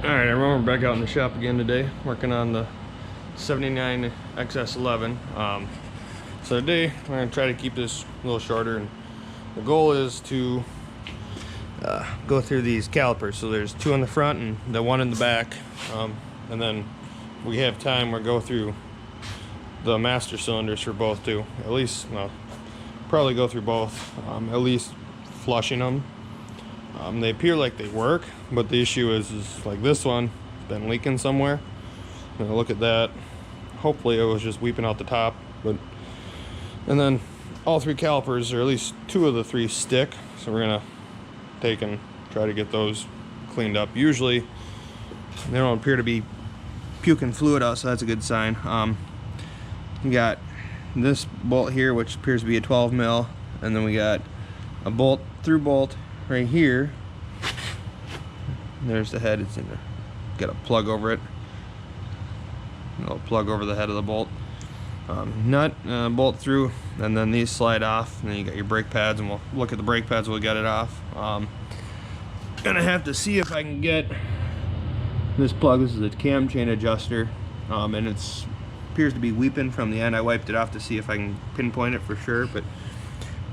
Alright everyone, we're back out in the shop again today, working on the 79 XS11. So today, we're going to try to keep this a little shorter, and the goal is to go through these calipers. So there's two in the front and the one in the back, and then we have time, we'll go through the master cylinders for both too. At least, well, probably go through both, at least flushing them. They appear like they work, but the issue is like this one has been leaking somewhere. Now look at that. Hopefully it was just weeping out the top, and then all three calipers, or at least two of the three, stick. So we're gonna take and try to get those cleaned up. Usually they don't appear to be puking fluid out, so that's a good sign. We got this bolt here, which appears to be a 12 mil, and then we got a through bolt right here. There's the head. It's in there. Got a plug over it. A little plug over the head of the bolt. Nut, bolt through, and then these slide off. And then you got your brake pads, and we'll look at the brake pads. We'll get it off. Gonna have to see if I can get this plug. This is a cam chain adjuster, and it appears to be weeping from the end. I wiped it off to see if I can pinpoint it for sure, but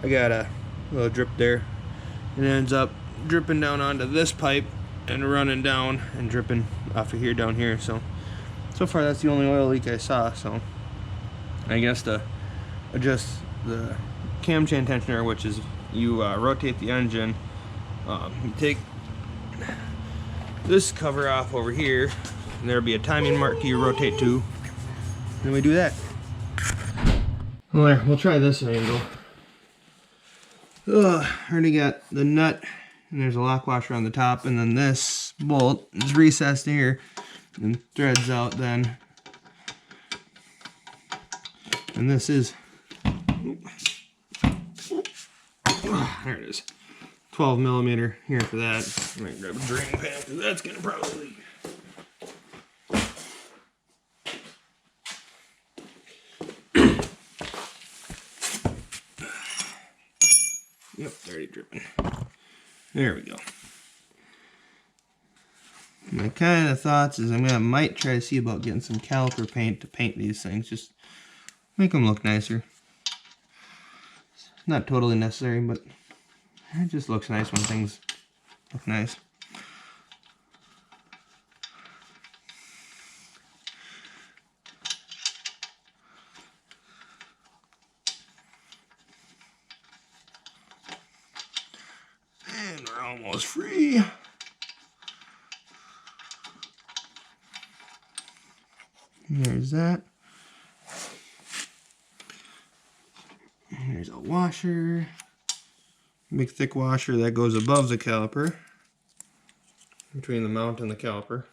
I got a little drip there. It ends up dripping down onto this pipe and running down and dripping off of here down here. So far that's the only oil leak I saw. So I guess to adjust the cam chain tensioner, which is you rotate the engine, you take this cover off over here, and there'll be a timing mark you rotate to, and we do that. Well, we'll try this angle. Already got the nut, and there's a lock washer on the top, and then this bolt is recessed here and threads out then. And this is, there it is, 12 millimeter here for that. I'm gonna grab a drain pan because that's gonna probably leak. Yep, already dripping. There we go. My kind of thoughts is might try to see about getting some caliper paint to paint these things, just make them look nicer. It's not totally necessary, but it just looks nice when things look nice. And we're almost free. There's that. There's a washer. Big thick washer that goes above the caliper, between the mount and the caliper.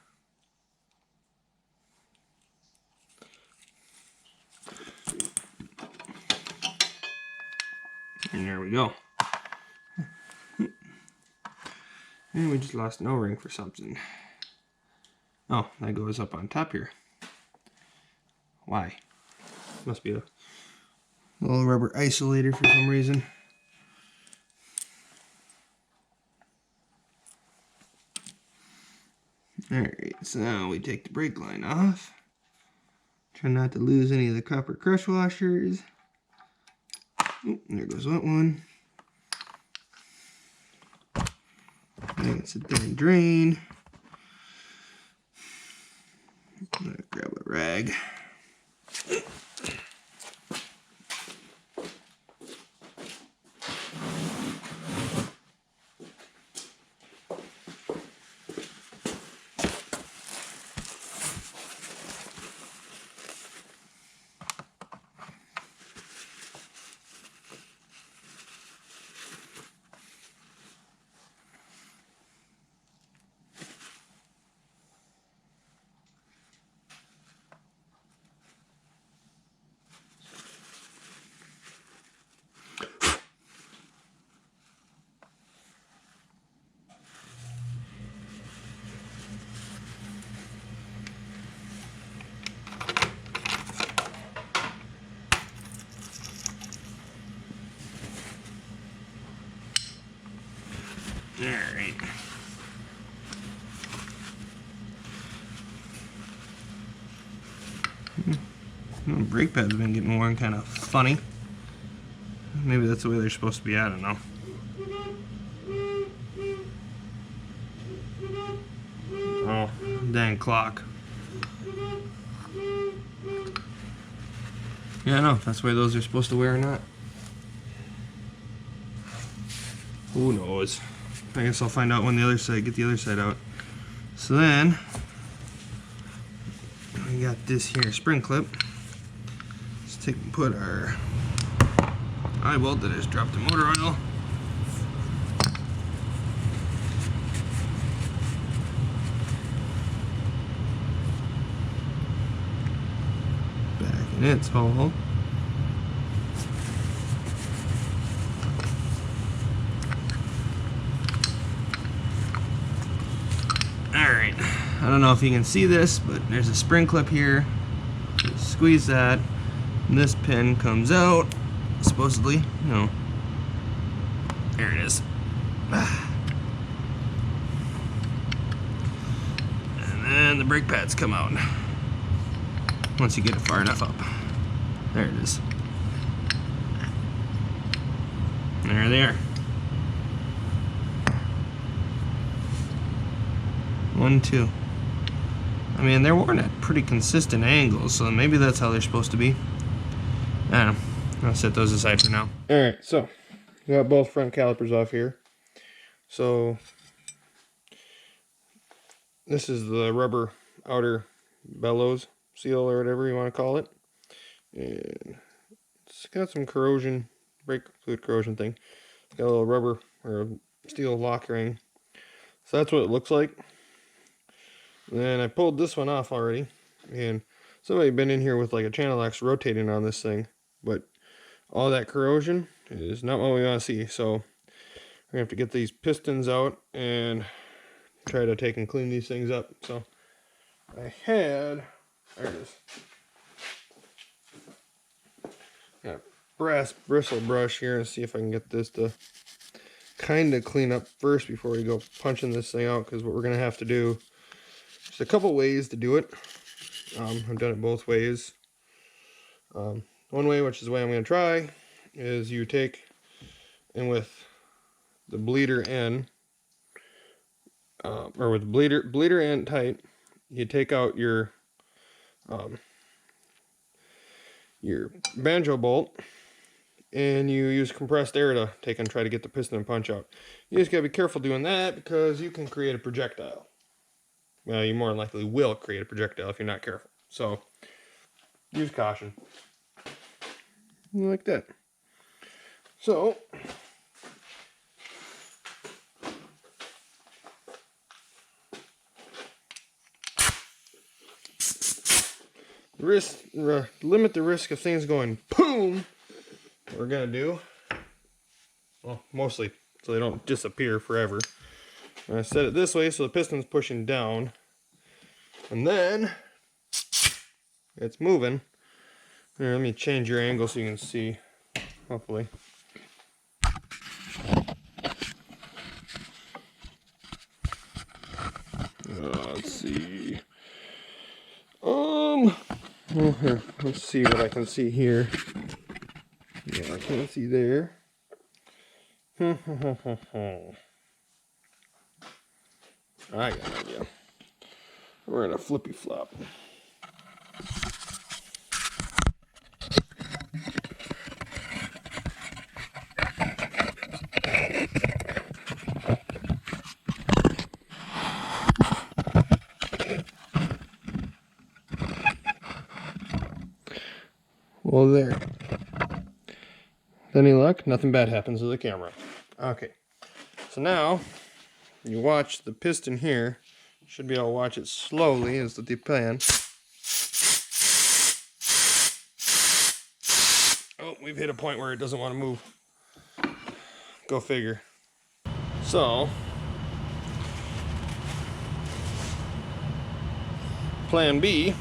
And there we go. And we just lost an O-ring for something. Oh, that goes up on top here. Why? Must be a little rubber isolator for some reason. Alright, so now we take the brake line off. Try not to lose any of the copper crush washers. Oh, there goes that one. And it's a thin drain. I'm gonna grab a rag. The brake pads have been getting worn kind of funny. Maybe that's the way they're supposed to be, I don't know. Oh, dang clock. Yeah, I know if that's the way those are supposed to wear or not. Who knows? I guess I'll find out when the other side, get the other side out. So then, we got this here spring clip. Let's take and put our eye bolt that has dropped the motor oil. Back in its hole. Alright, I don't know if you can see this, but there's a spring clip here. Just squeeze that, and this pin comes out, supposedly. No. There it is. And then the brake pads come out. Once you get it far enough up. There it is. There they are. 1, 2. I mean, they're worn at pretty consistent angles, so maybe that's how they're supposed to be. I don't know. I'll set those aside for now. Alright, so we got both front calipers off here. So this is the rubber outer bellows seal or whatever you want to call it. And it's got some corrosion, brake fluid corrosion thing. It's got a little rubber or a steel lock ring. So that's what it looks like. And I pulled this one off already, and somebody been in here with like a channel X rotating on this thing, but all that corrosion is not what we want to see. So we're gonna have to get these pistons out and try to take and clean these things up. So I had, there it is, got a brass bristle brush here and see if I can get this to kind of clean up first before we go punching this thing out, because what we're gonna have to do, there's a couple ways to do it. I've done it both ways. One way, which is the way I'm going to try, is you take, and with the bleeder end, or with the bleeder end tight, you take out your banjo bolt, and you use compressed air to take and try to get the piston and punch out. You just got to be careful doing that, because you can create a projectile. Well, you more than likely will create a projectile if you're not careful. So, use caution. Like that. So, limit the risk of things going boom. What we're going to do, well, mostly so they don't disappear forever. I set it this way so the piston's pushing down, and then it's moving. Here, let me change your angle so you can see, hopefully. Let's see. Here, let's see what I can see here. Yeah, I can't see there. I got an idea. We're gonna flippy flop. Well, there. Any luck? Nothing bad happens to the camera. Okay. So now, you watch the piston here. You should be able to watch it slowly is the plan. Oh, we've hit a point where it doesn't want to move. Go figure. So, plan B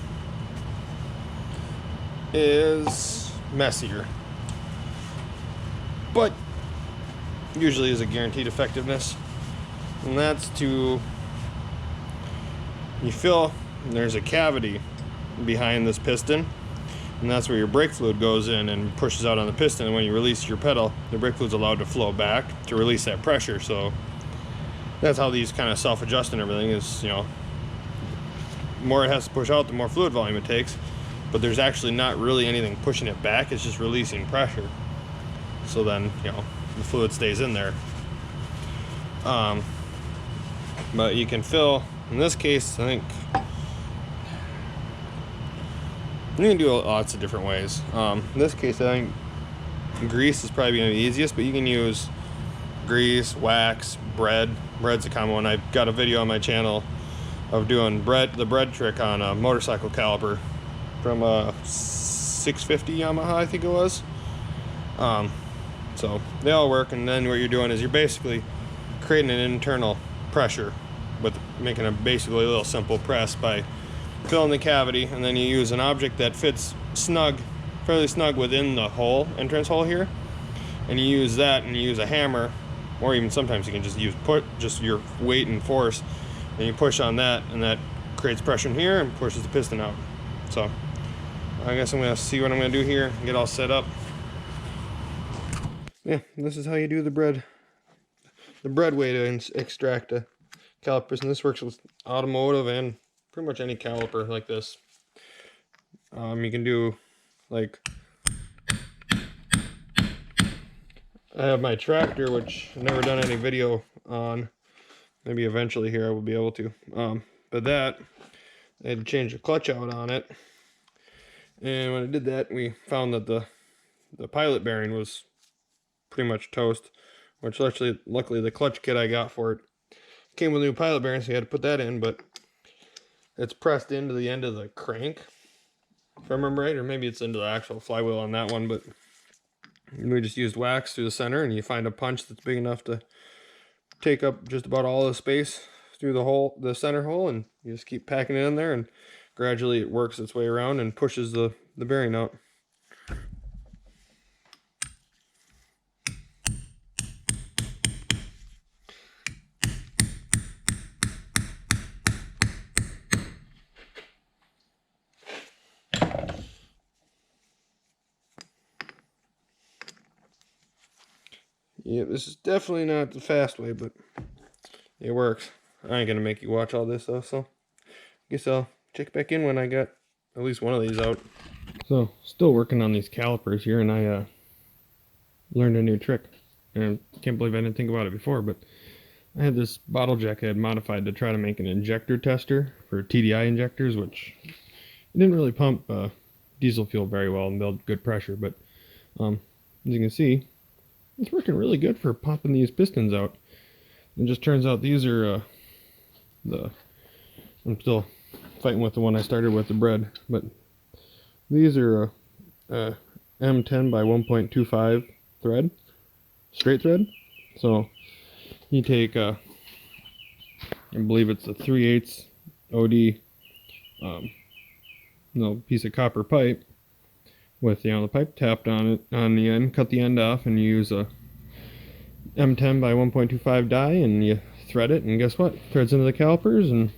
is messier, but usually is a guaranteed effectiveness, and that's to, you feel there's a cavity behind this piston, and that's where your brake fluid goes in and pushes out on the piston. And when you release your pedal, the brake fluid's allowed to flow back to release that pressure. So that's how these kind of self-adjust and everything is, you know, the more it has to push out, the more fluid volume it takes, but there's actually not really anything pushing it back. It's just releasing pressure. So then, you know, the fluid stays in there. But you can fill, in this case, I think you can do lots of different ways. In this case, I think grease is probably going to be the easiest, but you can use grease, wax, bread. Bread's a common one. I've got a video on my channel of doing the bread trick on a motorcycle caliper from a 650 Yamaha, I think it was. So they all work, and then what you're doing is you're basically creating an internal pressure with making basically a little simple press by filling the cavity, and then you use an object that fits fairly snug within the entrance hole here, and you use that, and you use a hammer, or even sometimes you can just use just your weight and force, and you push on that, and that creates pressure in here and pushes the piston out. So I guess I'm gonna see what I'm gonna do here and get all set up. Yeah, this is how you do the bread way to extract a caliper, and this works with automotive and pretty much any caliper like this. You can do, like, I have my tractor, which I've never done any video on. Maybe eventually here I will be able to. But that, I had to change the clutch out on it. And when I did that, we found that the pilot bearing was pretty much toast, which luckily the clutch kit I got for it came with a new pilot bearing, so you had to put that in, but it's pressed into the end of the crank, if I remember right, or maybe it's into the actual flywheel on that one. But we just used wax through the center, and you find a punch that's big enough to take up just about all the space through the center hole, and you just keep packing it in there, and gradually it works its way around and pushes the bearing out. Yeah, this is definitely not the fast way, but it works. I ain't gonna make you watch all this though, so I guess I'll check back in when I got at least one of these out. So, still working on these calipers here, and I learned a new trick. And I can't believe I didn't think about it before, but I had this bottle jack I had modified to try to make an injector tester for TDI injectors, which it didn't really pump diesel fuel very well and build good pressure, but as you can see, it's working really good for popping these pistons out. It just turns out these are I'm still fighting with the one I started with, the bread, but these are a M10 by 1.25 thread, straight thread. So you take I believe it's a 3/8 OD piece of copper pipe with the pipe tapped on it on the end, cut the end off, and you use a M10 by 1.25 die, and you thread it, and guess what? Threads into the calipers, and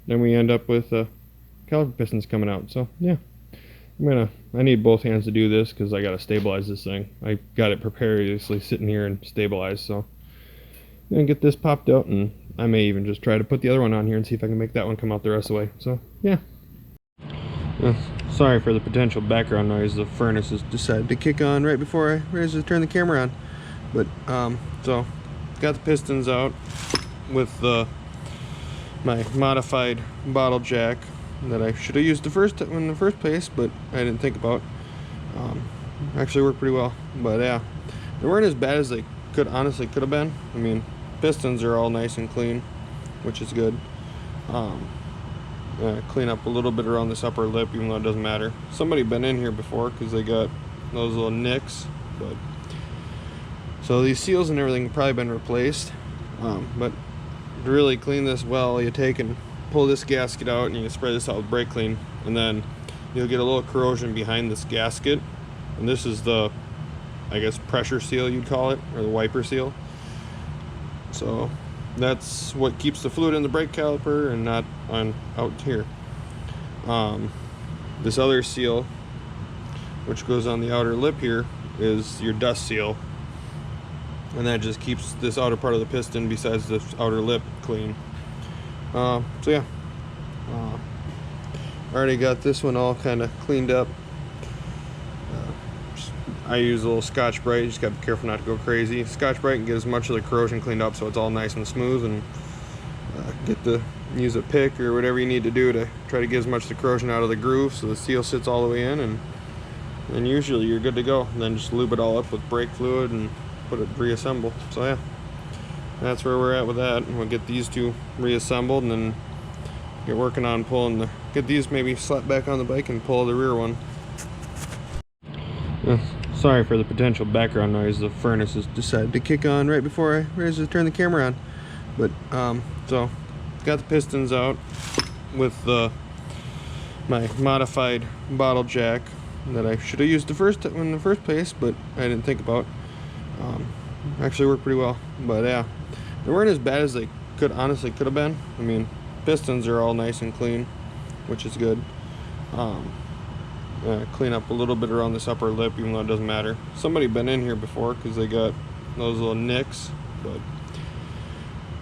then we end up with caliper pistons coming out. So yeah, I need both hands to do this because I got to stabilize this thing. I got it precariously sitting here and stabilized, so I'm gonna get this popped out, and I may even just try to put the other one on here and see if I can make that one come out the rest of the way. So yeah. Sorry for the potential background noise. The furnace has decided to kick on right before I realized to turn the camera on. But so got the pistons out with my modified bottle jack that I should have used in the first place, but I didn't think about. Actually worked pretty well. But yeah, they weren't as bad as they could have been. I mean, pistons are all nice and clean, which is good. Clean up a little bit around this upper lip, even though it doesn't matter. Somebody been in here before because they got those little nicks, but so these seals and everything have probably been replaced. But to really clean this well, you take and pull this gasket out, and you spray this out with brake clean, and then you'll get a little corrosion behind this gasket, and this is the, I guess, pressure seal you'd call it, or the wiper seal. So that's what keeps the fluid in the brake caliper and not out here. This other seal, which goes on the outer lip here, is your dust seal, and that just keeps this outer part of the piston besides this outer lip clean. So yeah, already got this one all kind of cleaned up. I use a little Scotch-Brite. You just gotta be careful not to go crazy. Scotch-Brite can get as much of the corrosion cleaned up so it's all nice and smooth, and use a pick or whatever you need to do to try to get as much of the corrosion out of the groove so the seal sits all the way in, and usually you're good to go. And then just lube it all up with brake fluid and reassemble. So yeah, that's where we're at with that. And we'll get these two reassembled and then get working on get these maybe slapped back on the bike and pull the rear one. Sorry for the potential background noise. The furnace has decided to kick on right before I turn the camera on. But so got the pistons out with my modified bottle jack that I should have used in the first place, but I didn't think about. Actually worked pretty well, but yeah, they weren't as bad as they could have been. I mean, pistons are all nice and clean, which is good. Clean up a little bit around this upper lip, even though it doesn't matter. Somebody been in here before because they got those little nicks, but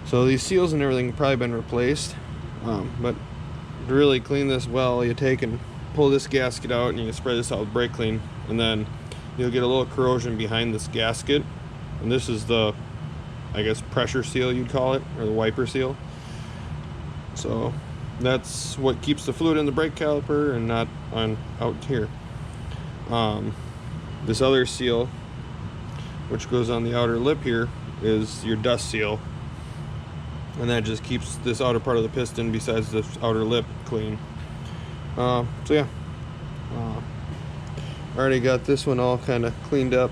so these seals and everything have probably been replaced. But to really clean this well, you take and pull this gasket out and you spray this out with brake clean, and then you'll get a little corrosion behind this gasket, and this is the, I guess, pressure seal you'd call it, or the wiper seal. So that's what keeps the fluid in the brake caliper and not out here. This other seal, which goes on the outer lip here, is your dust seal, and that just keeps this outer part of the piston besides this outer lip clean. So yeah, already got this one all kind of cleaned up.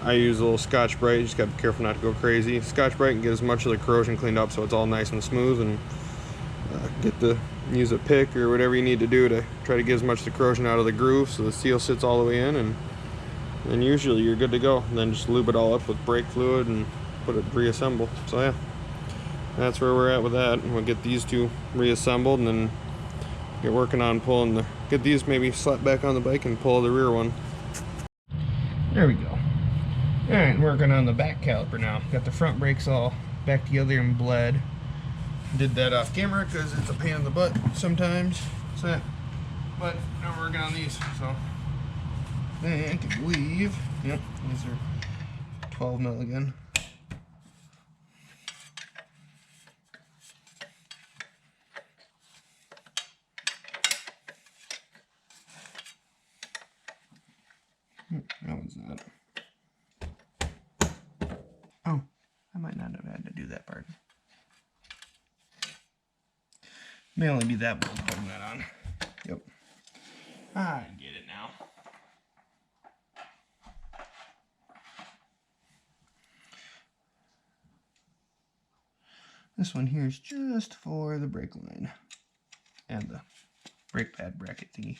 I use a little Scotch-Brite. You just gotta be careful not to go crazy. Scotch-Brite can get as much of the corrosion cleaned up so it's all nice and smooth, and use a pick or whatever you need to do to try to get as much of the corrosion out of the groove so the seal sits all the way in, and usually you're good to go. And then just lube it all up with brake fluid and reassemble. So yeah, that's where we're at with that. And we'll get these two reassembled and then get working on get these maybe slapped back on the bike and pull the rear one. There we go. Alright, working on the back caliper now. Got the front brakes all back together and bled. Did that off camera because it's a pain in the butt sometimes. So yeah. But now we're working on these. So and I believe, yep, these are 12 mil again. How was that? Oh, I might not have had to do that part. May only be that bolt putting that on. Yep. I get it now. This one here is just for the brake line and the brake pad bracket thingy.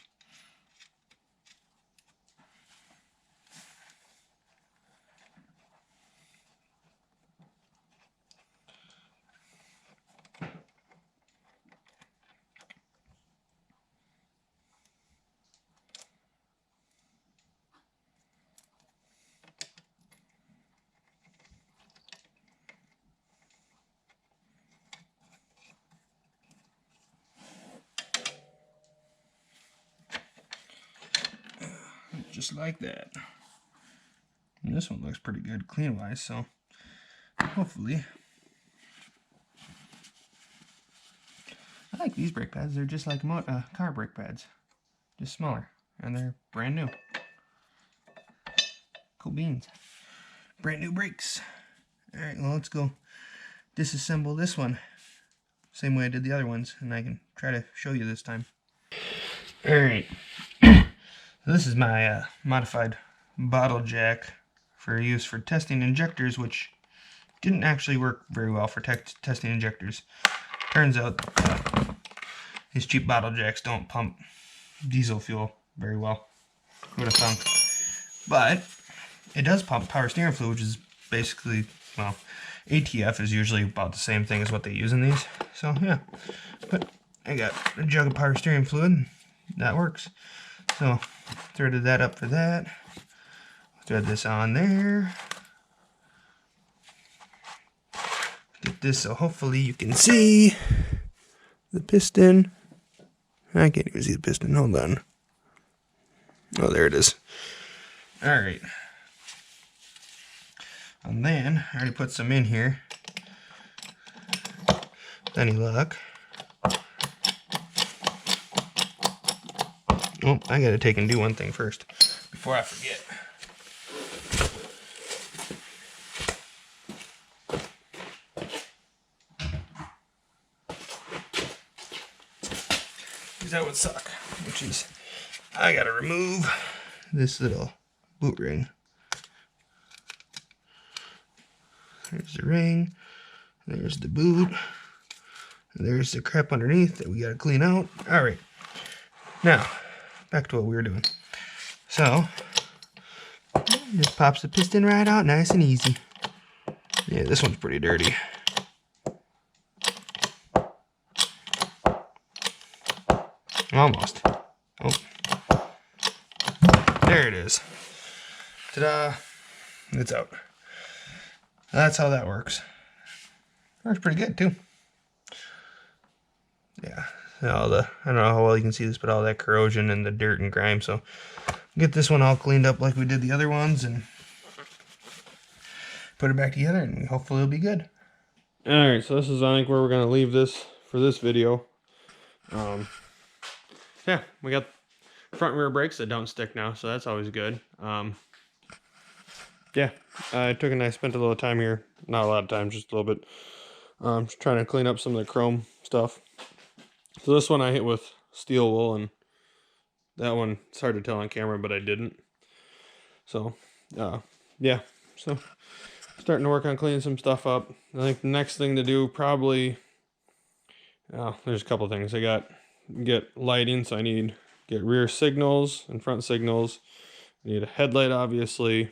Just like that. And this one looks pretty good clean wise, so hopefully. I like these brake pads. They're just like car brake pads, just smaller, and they're brand new. Cool beans. Brand new brakes. Alright, well, let's go disassemble this one same way I did the other ones, and I can try to show you this time. Alright. This is my modified bottle jack for use for testing injectors, which didn't actually work very well for testing injectors. Turns out these cheap bottle jacks don't pump diesel fuel very well. Who would have thunk? But it does pump power steering fluid, which is basically, well, ATF is usually about the same thing as what they use in these. So yeah, but I got a jug of power steering fluid. That works. So threaded that up for that. Thread this on there. Get this so hopefully you can see the piston. I can't even see the piston. Hold on. Oh, there it is. Alright. And then I already put some in here. Any luck? Oh, I gotta take and do one thing first before I forget. Because that would suck, which is I gotta remove this little boot ring. There's the ring, there's the boot, and there's the crap underneath that we gotta clean out. Alright, now back to what we were doing. So, just pops the piston right out, nice and easy. Yeah, this one's pretty dirty. Almost. Oh. There it is. Ta-da. It's out. That's how that works. Works pretty good, too. Yeah. I don't know how well you can see this, but all that corrosion and the dirt and grime. So get this one all cleaned up like we did the other ones and put it back together, and hopefully it'll be good. Alright, so this is, I think, where we're going to leave this for this video. Yeah, we got front and rear brakes that don't stick now, so that's always good. Yeah, I spent a little time here. Not a lot of time, just a little bit. Just trying to clean up some of the chrome stuff. So this one I hit with steel wool, and that one, it's hard to tell on camera, but I didn't. So, yeah. So, starting to work on cleaning some stuff up. I think the next thing to do probably, there's a couple things. I get lighting, so I need get rear signals and front signals. I need a headlight, obviously.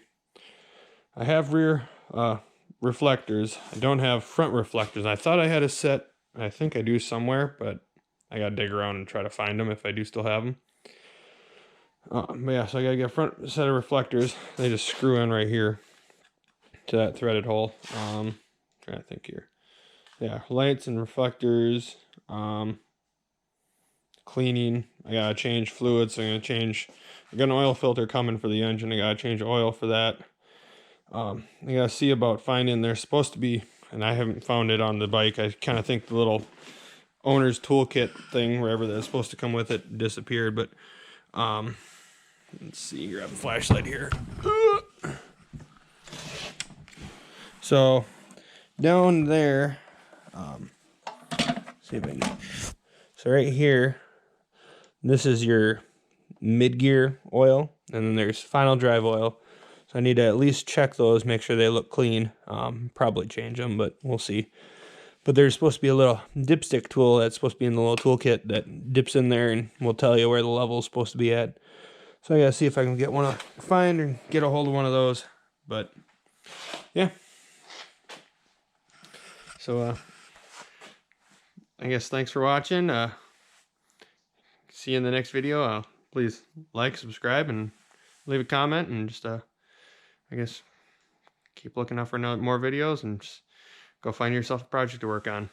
I have rear reflectors. I don't have front reflectors. I thought I had a set. I think I do somewhere, but I gotta dig around and try to find them if I do still have them. But yeah, so I gotta get a front set of reflectors. They just screw in right here to that threaded hole. Trying to think here. Yeah, lights and reflectors. Cleaning. I gotta change fluids. So I got an oil filter coming for the engine. I gotta change oil for that. I gotta see about finding. There's supposed to be, and I haven't found it on the bike. I kind of think the little owner's toolkit thing, wherever that's supposed to come with it, disappeared. But let's see. Grab the flashlight here. So down there, see if I can. So right here, this is your mid-gear oil, and then there's final drive oil. So I need to at least check those, make sure they look clean. Probably change them, but we'll see. But there's supposed to be a little dipstick tool that's supposed to be in the little toolkit that dips in there and will tell you where the level is supposed to be at. So I gotta see if I can get find or get a hold of one of those. But yeah. So I guess thanks for watching. See you in the next video. Please like, subscribe, and leave a comment, and just I guess keep looking out for more videos, and just go find yourself a project to work on.